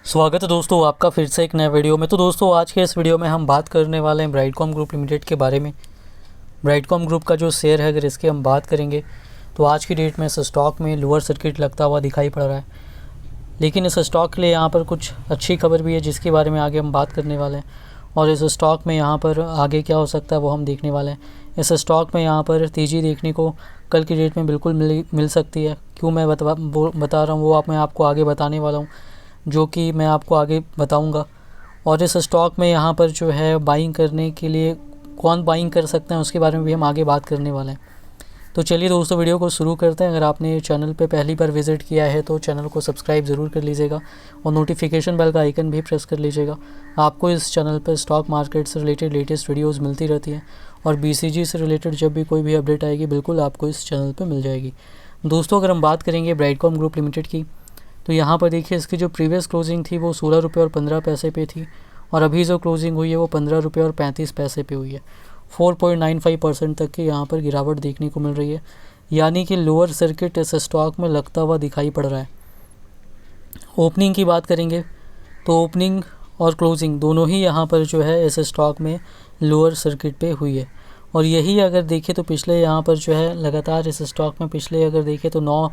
स्वागत है दोस्तों आपका फिर से एक नए वीडियो में। तो दोस्तों आज के इस वीडियो में हम बात करने वाले हैं ब्राइटकॉम ग्रुप लिमिटेड के बारे में। ब्राइटकॉम ग्रुप का जो शेयर है अगर इसकी हम बात करेंगे तो आज की डेट में इस स्टॉक में लोअर सर्किट लगता हुआ दिखाई पड़ रहा है, लेकिन इस स्टॉक के लिए यहाँ पर कुछ अच्छी खबर भी है जिसके बारे में आगे हम बात करने वाले हैं। और इस स्टॉक में यहाँ पर आगे क्या हो सकता है वो हम देखने वाले हैं। इस स्टॉक में यहाँ पर तेज़ी देखने को कल की डेट में बिल्कुल मिल सकती है। क्यों मैं बता रहा हूँ वो मैं आपको आगे बताने वाला हूँ, जो कि मैं आपको आगे बताऊंगा। और इस स्टॉक में यहाँ पर जो है बाइंग करने के लिए कौन बाइंग कर सकते हैं उसके बारे में भी हम आगे बात करने वाले हैं। तो चलिए दोस्तों वीडियो को शुरू करते हैं। अगर आपने चैनल पे पहली बार विज़िट किया है तो चैनल को सब्सक्राइब ज़रूर कर लीजिएगा और नोटिफिकेशन बेल का आइकन भी प्रेस कर लीजिएगा। आपको इस चैनल पर स्टॉक मार्केट से रिलेटेड लेटेस्ट वीडियोज़ मिलती रहती हैं और BCG से रिलेटेड जब भी कोई भी अपडेट आएगी बिल्कुल आपको इस चैनल पर मिल जाएगी। दोस्तों अगर हम बात करेंगे ब्राइटकॉम ग्रुप लिमिटेड की तो यहाँ पर देखिए इसकी जो प्रीवियस क्लोजिंग थी वो 16 रुपये और 15 पैसे पे थी और अभी जो क्लोजिंग हुई है वो 15 रुपये और 35 पैसे पे हुई है। 4.95% तक की यहाँ पर गिरावट देखने को मिल रही है, यानी कि लोअर सर्किट इस स्टॉक में लगता हुआ दिखाई पड़ रहा है। ओपनिंग की बात करेंगे तो ओपनिंग और क्लोजिंग दोनों ही यहाँ पर जो है इस स्टॉक में लोअर सर्किट पे हुई है। और यही अगर देखें तो पिछले यहाँ पर जो है लगातार इस स्टॉक में पिछले अगर देखें तो 9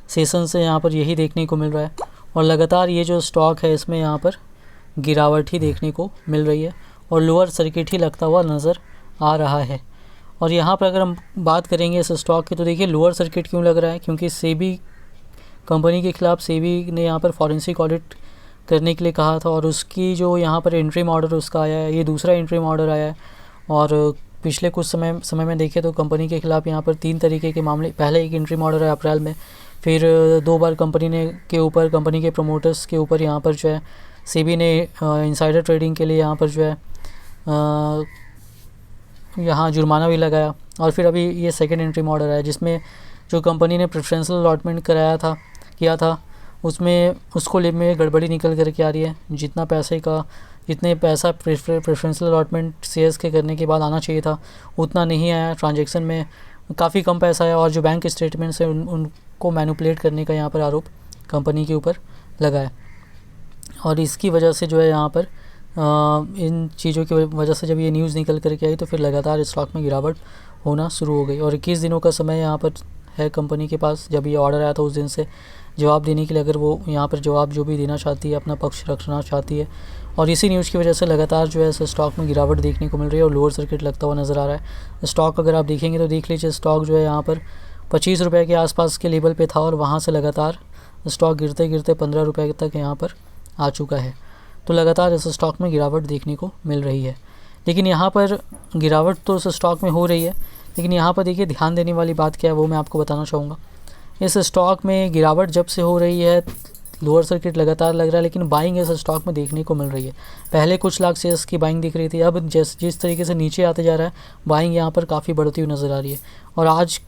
सेशन से यहाँ पर यही देखने को मिल रहा है और लगातार ये जो स्टॉक है इसमें यहाँ पर गिरावट ही देखने को मिल रही है और लोअर सर्किट ही लगता हुआ नज़र आ रहा है। और यहाँ पर अगर हम बात करेंगे इस स्टॉक की तो देखिए लोअर सर्किट क्यों लग रहा है, क्योंकि सेबी कंपनी के खिलाफ सेबी ने यहाँ पर फॉरेंसिक ऑडिट करने के लिए कहा था और उसकी जो यहाँ पर इंट्रीम ऑर्डर उसका आया है, ये दूसरा इंट्रीम ऑर्डर आया है। और पिछले कुछ समय में देखें तो कंपनी के खिलाफ यहाँ पर 3 तरीके के मामले, पहले एक इंट्रीम ऑर्डर है अप्रैल में, फिर 2 बार कंपनी के प्रमोटर्स के ऊपर यहाँ पर जो है सेबी ने इनसाइडर ट्रेडिंग के लिए यहाँ पर जो है यहाँ जुर्माना भी लगाया। और फिर अभी ये सेकंड इंट्रीम ऑर्डर है जिसमें जो कंपनी ने प्रेफरेंशियल अलॉटमेंट किया था उसमें उसको ले में गड़बड़ी निकल करके आ रही है। जितने पैसा प्रेफरेंशियल अलॉटमेंट शेयर्स के करने के बाद आना चाहिए था उतना नहीं आया, ट्रांजैक्शन में काफ़ी कम पैसा है और जो बैंक स्टेटमेंट्स है उनको मैनिपुलेट करने का यहाँ पर आरोप कंपनी के ऊपर लगा है। और इसकी वजह से जो है यहाँ पर इन चीज़ों की वजह से जब ये न्यूज़ निकल करके आई तो फिर लगातार स्टॉक में गिरावट होना शुरू हो गई। और 21 दिनों का समय यहाँ पर है कंपनी के पास, जब ये ऑर्डर आया था उस दिन से जवाब देने के लिए, अगर वो यहाँ पर जवाब जो भी देना चाहती है, अपना पक्ष रखना चाहती है। और इसी न्यूज़ की वजह से लगातार जो है स्टॉक में गिरावट देखने को मिल रही है और लोअर सर्किट लगता हुआ नज़र आ रहा है। स्टॉक अगर आप देखेंगे तो देख लीजिए स्टॉक जो है यहाँ पर 25 रुपये के आसपास के लेवल पे था और वहाँ से लगातार स्टॉक गिरते गिरते 15 रुपये तक यहाँ पर आ चुका है। तो लगातार इस स्टॉक में गिरावट देखने को मिल रही है। लेकिन यहाँ पर गिरावट तो इस स्टॉक में हो रही है, लेकिन यहाँ पर देखिए ध्यान देने वाली बात क्या है वो मैं आपको बताना चाहूँगा। इस स्टॉक में गिरावट जब से हो रही है लोअर सर्किट लगातार लग रहा है, लेकिन बाइंग इस स्टॉक में देखने को मिल रही है। पहले कुछ लाख शेयर्स की बाइंग दिख रही थी, अब जिस तरीके से नीचे आते जा रहा है बाइंग यहाँ पर काफ़ी बढ़ती हुई नज़र आ रही है। और आज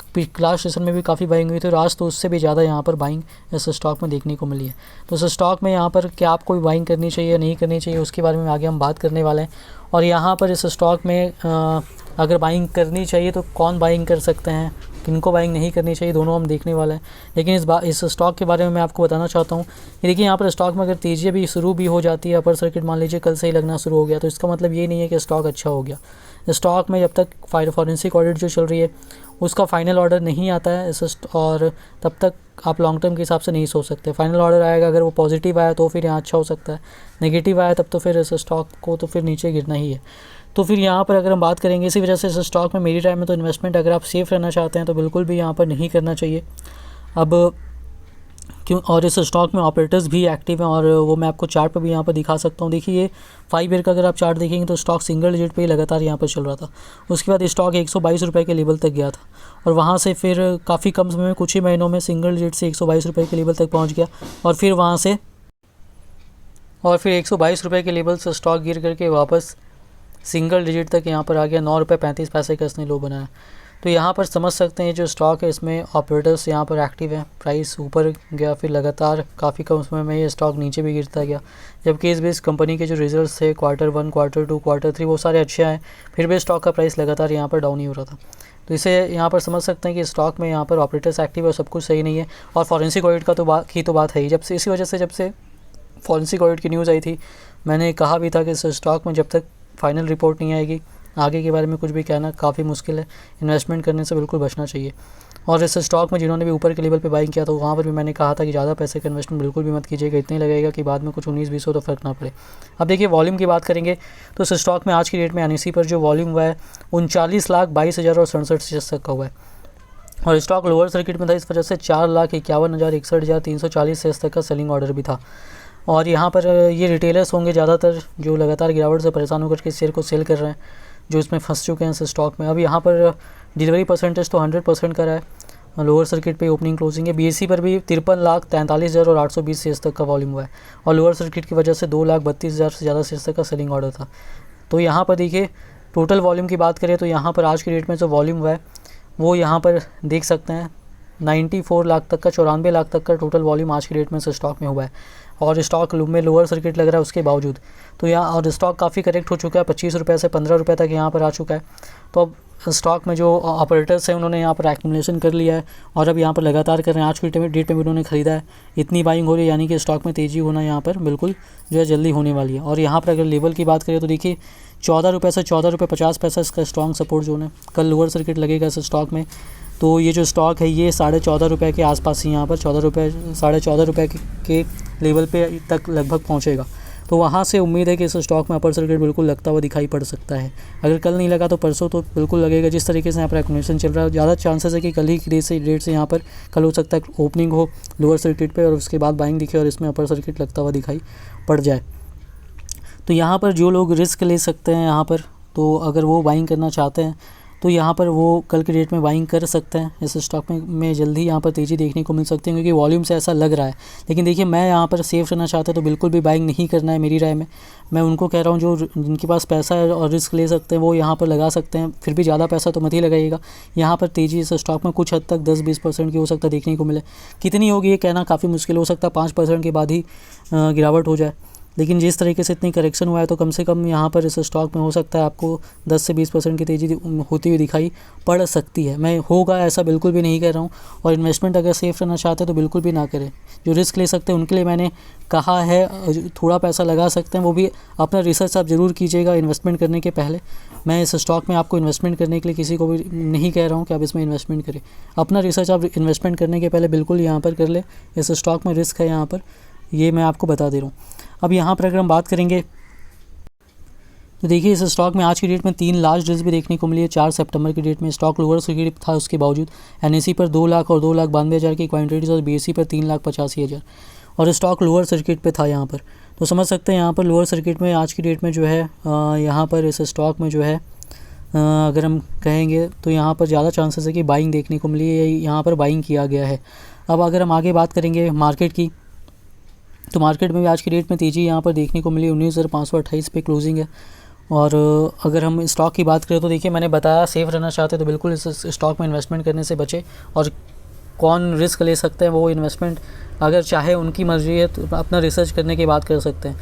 लास्ट सेशन में भी काफ़ी बाइंग हुई थी और आज तो उससे भी ज़्यादा यहाँ पर बाइंग इस स्टॉक में देखने को मिली है। तो इस स्टॉक में यहाँ पर क्या आपको बाइंग करनी चाहिए या नहीं करनी चाहिए उसके बारे में आगे हम बात करने वाले हैं। और यहाँ पर इस स्टॉक में अगर बाइंग करनी चाहिए तो कौन बाइंग कर सकते हैं, किनको बाइंग नहीं करनी चाहिए, दोनों हम देखने वाले हैं। लेकिन इस स्टॉक के बारे में मैं आपको बताना चाहता हूँ कि देखिए यहाँ पर स्टॉक में अगर तेज़ी भी शुरू भी हो जाती है, अपर सर्किट मान लीजिए कल से ही लगना शुरू हो गया, तो इसका मतलब ये नहीं है कि स्टॉक अच्छा हो गया। स्टॉक में जब तक फॉरेंसिक ऑडिट जो चल रही है उसका फाइनल ऑर्डर नहीं आता है और तब तक आप लॉन्ग टर्म के हिसाब से नहीं सोच सकते। फाइनल ऑर्डर आएगा, अगर वो पॉजिटिव आया तो फिर यहाँ अच्छा हो सकता है, नेगेटिव आया तब तो फिर इस स्टॉक को तो फिर नीचे गिरना ही है। तो फिर यहाँ पर अगर हम बात करेंगे इसी वजह से इस स्टॉक में मेरी राय में तो इन्वेस्टमेंट अगर आप सेफ़ रहना चाहते हैं तो बिल्कुल भी यहाँ पर नहीं करना चाहिए। अब क्यों, और इस स्टॉक में ऑपरेटर्स भी एक्टिव हैं और वो मैं आपको चार्ट पर भी यहाँ पर दिखा सकता हूँ। देखिए ये 5 ईयर का अगर आप चार्ट देखेंगे तो स्टॉक सिंगल डिजिट पे ही लगातार यहाँ पर चल रहा था। उसके बाद स्टॉक 122 रुपये के लेवल तक गया था और वहाँ से फिर काफ़ी कम समय में कुछ ही महीनों में सिंगल डिजिट से 122 रुपये के लेवल तक पहुँच गया और फिर वहाँ से 122 रुपये के लेवल से स्टॉक गिर करके वापस सिंगल डिजिट तक यहाँ पर आ गया। 9 रुपये 35 पैसे का इसने लो बनाया। तो यहाँ पर समझ सकते हैं जो स्टॉक है इसमें ऑपरेटर्स यहाँ पर एक्टिव हैं। प्राइस ऊपर गया, फिर लगातार काफ़ी कम समय में ये स्टॉक नीचे भी गिरता गया, जबकि इस बीच कंपनी के जो रिजल्ट्स थे Q1, Q2, Q3 वो सारे अच्छे आए, फिर भी स्टॉक का प्राइस लगातार यहाँ पर डाउन ही हो रहा था। तो इसे यहाँ पर समझ सकते हैं कि स्टॉक में यहाँ पर ऑपरेटर्स एक्टिव है और सब कुछ सही नहीं है और फॉरेंसिक ऑडिट का तो बात है ही। जब से इसी वजह से जब से फॉरेंसिक ऑडिट की न्यूज़ आई थी, मैंने कहा भी था कि इस स्टॉक में जब तक फाइनल रिपोर्ट नहीं आएगी आगे के बारे में कुछ भी कहना काफ़ी मुश्किल है, इन्वेस्टमेंट करने से बिल्कुल बचना चाहिए। और इस स्टॉक में जिन्होंने भी ऊपर के लेवल पे बाइंग किया तो वहाँ पर भी मैंने कहा था कि ज़्यादा पैसे का इन्वेस्टमेंट बिल्कुल भी मत कीजिएगा, इतने लगेगा कि बाद में कुछ 19-20 हो तो फ़र्क ना पड़े। अब देखिए वॉल्यूम की बात करेंगे तो इस स्टॉक में आज की डेट में एनएसई पर जो वॉल्यूम हुआ है 39,22,067 तक का हुआ है और स्टॉक लोअर सर्किट में था, इस वजह से 4,51,61,340 शेयर्स तक का सेलिंग ऑर्डर भी था। और यहाँ पर ये रिटेलर्स होंगे ज़्यादातर जो लगातार गिरावट से परेशान होकर के शेयर को सेल कर रहे हैं, जो इसमें फंस चुके हैं इस स्टॉक में। अब यहाँ पर डिलीवरी परसेंटेज तो 100% का रहा है, लोअर सर्किट पे ओपनिंग क्लोजिंग है। बीएससी पर भी 53,43,820 शेयर्स तक का वॉल्यूम हुआ है और लोअर सर्किट की वजह से 2,32,000 से ज़्यादा शेयर्स तक का सेलिंग ऑर्डर था। तो यहाँ पर देखिए टोटल वॉल्यूम की बात करें तो यहाँ पर आज की डेट में जो वॉल्यूम हुआ है वो यहाँ पर देख सकते हैं 94 लाख तक का, 94 लाख तक का टोटल वॉल्यूम आज की डेट में इस स्टॉक में हुआ है और स्टॉक में लोअर सर्किट लग रहा है उसके बावजूद। तो यहाँ और स्टॉक काफ़ी करेक्ट हो चुका है, 25 रुपये से 15 रुपये तक यहाँ पर आ चुका है। तो अब स्टॉक में जो ऑपरेटर्स हैं उन्होंने यहाँ पर एक्यूमुलेशन कर लिया है और अब यहाँ पर लगातार कर रहे हैं। आज की डेट में भी उन्होंने ख़रीदा है, इतनी बाइंग हो रही है, यानी कि स्टॉक में तेज़ी होना यहाँ पर बिल्कुल जो है जल्दी होने वाली है। और यहाँ पर अगर लेवल की बात करें तो देखिए 14 रुपये से 14 रुपये 50 पैसा इसका स्ट्रॉन्ग सपोर्ट जोन है। कल लोअर सर्किट लगेगा इस स्टॉक में, तो ये जो स्टॉक है ये 14.5 रुपये के आसपास ही यहाँ पर 14 रुपये 14.5 रुपये के लेवल पे तक लगभग पहुँचेगा। तो वहाँ से उम्मीद है कि इस स्टॉक में अपर सर्किट बिल्कुल लगता हुआ दिखाई पड़ सकता है। अगर कल नहीं लगा तो परसों तो बिल्कुल लगेगा। जिस तरीके से यहाँ पर एक्यूमुलेशन चल रहा है ज़्यादा चांसेस है कि कल ही की डेट से यहाँ पर कल हो सकता है ओपनिंग हो लोअर सर्किट पे और उसके बाद बाइंग दिखे और इसमें अपर सर्किट लगता हुआ दिखाई पड़ जाए। तो यहाँ पर जो लोग रिस्क ले सकते हैं यहाँ पर, तो अगर वो बाइंग करना चाहते हैं तो यहाँ पर वो कल के डेट में बाइंग कर सकते हैं। इस स्टॉक में जल्दी यहाँ पर तेज़ी देखने को मिल सकती है क्योंकि वॉल्यूम से ऐसा लग रहा है। लेकिन देखिए मैं यहाँ पर सेफ रहना चाहता तो बिल्कुल भी बाइंग नहीं करना है मेरी राय में। मैं उनको कह रहा हूँ जो जिनके पास पैसा है और रिस्क ले सकते हैं वो यहाँ पर लगा सकते हैं, फिर भी ज़्यादा पैसा तो मत ही लगाइएगा। यहाँ पर तेज़ी इस स्टॉक में कुछ हद तक 10-20% की हो सकता है देखने को मिले, कितनी होगी ये कहना काफ़ी मुश्किल हो सकता है, 5% के बाद ही गिरावट हो जाए। लेकिन जिस तरीके से इतनी करेक्शन हुआ है तो कम से कम यहाँ पर इस स्टॉक में हो सकता है आपको 10 से 20% की तेज़ी होती हुई दिखाई पड़ सकती है। मैं होगा ऐसा बिल्कुल भी नहीं कह रहा हूँ। और इन्वेस्टमेंट अगर सेफ रहना चाहते हैं तो बिल्कुल भी ना करें। जो रिस्क ले सकते हैं उनके लिए मैंने कहा है, थोड़ा पैसा लगा सकते हैं, वो भी अपना रिसर्च आप ज़रूर कीजिएगा इन्वेस्टमेंट करने के पहले। मैं इस स्टॉक में आपको इन्वेस्टमेंट करने के लिए किसी को भी नहीं कह रहा हूँ कि आप इसमें इन्वेस्टमेंट करें। अपना रिसर्च आप इन्वेस्टमेंट करने के पहले बिल्कुल यहाँ पर कर ले। इस स्टॉक में रिस्क है यहाँ पर, ये मैं आपको बता दे रहा हूँ। अब यहाँ पर अगर हम बात करेंगे तो देखिए इस स्टॉक में आज की डेट में 3 लार्ज डील्स भी देखने को मिली है। 4 सितंबर की डेट में स्टॉक लोअर सर्किट था, उसके बावजूद एनएसई पर 2 लाख और 2,92,000 की क्वांटिटीज़ और बीएससी पर 3,85,000 और स्टॉक लोअर सर्किट पे था यहाँ पर। तो समझ सकते हैं यहाँ पर लोअर सर्किट में आज की डेट में जो है यहाँ पर इस स्टॉक में जो है अगर हम कहेंगे तो यहाँ पर ज़्यादा चांसेस है कि बाइंग देखने को मिली है, यहाँ पर बाइंग किया गया है। अब अगर हम आगे बात करेंगे मार्केट की तो मार्केट में भी आज की डेट में तेज़ी यहाँ पर देखने को मिली, 19,528 पे क्लोजिंग है। और अगर हम स्टॉक की बात करें तो देखिए मैंने बताया सेफ रहना चाहते तो बिल्कुल इस स्टॉक में इन्वेस्टमेंट करने से बचे। और कौन रिस्क ले सकते हैं वो इन्वेस्टमेंट अगर चाहे उनकी मर्जी है तो अपना रिसर्च करने की बात कर सकते हैं।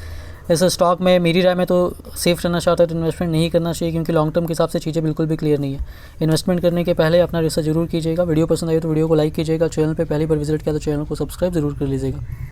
इस स्टॉक में मेरी राय में तो सेफ रहना चाहता है तो इन्वेस्टमेंट नहीं करना चाहिए क्योंकि लॉन्ग टर्म के हिसाब से चीज़ें बिल्कुल भी क्लियर नहीं है। इन्वेस्टमेंट करने के पहले अपना रिसर्च जरूर कीजिएगा। वीडियो पसंद आई तो वीडियो को लाइक कीजिएगा। चैनल पे पहली बार विजिट किया तो चैनल को सब्सक्राइब जरूर कर लीजिएगा।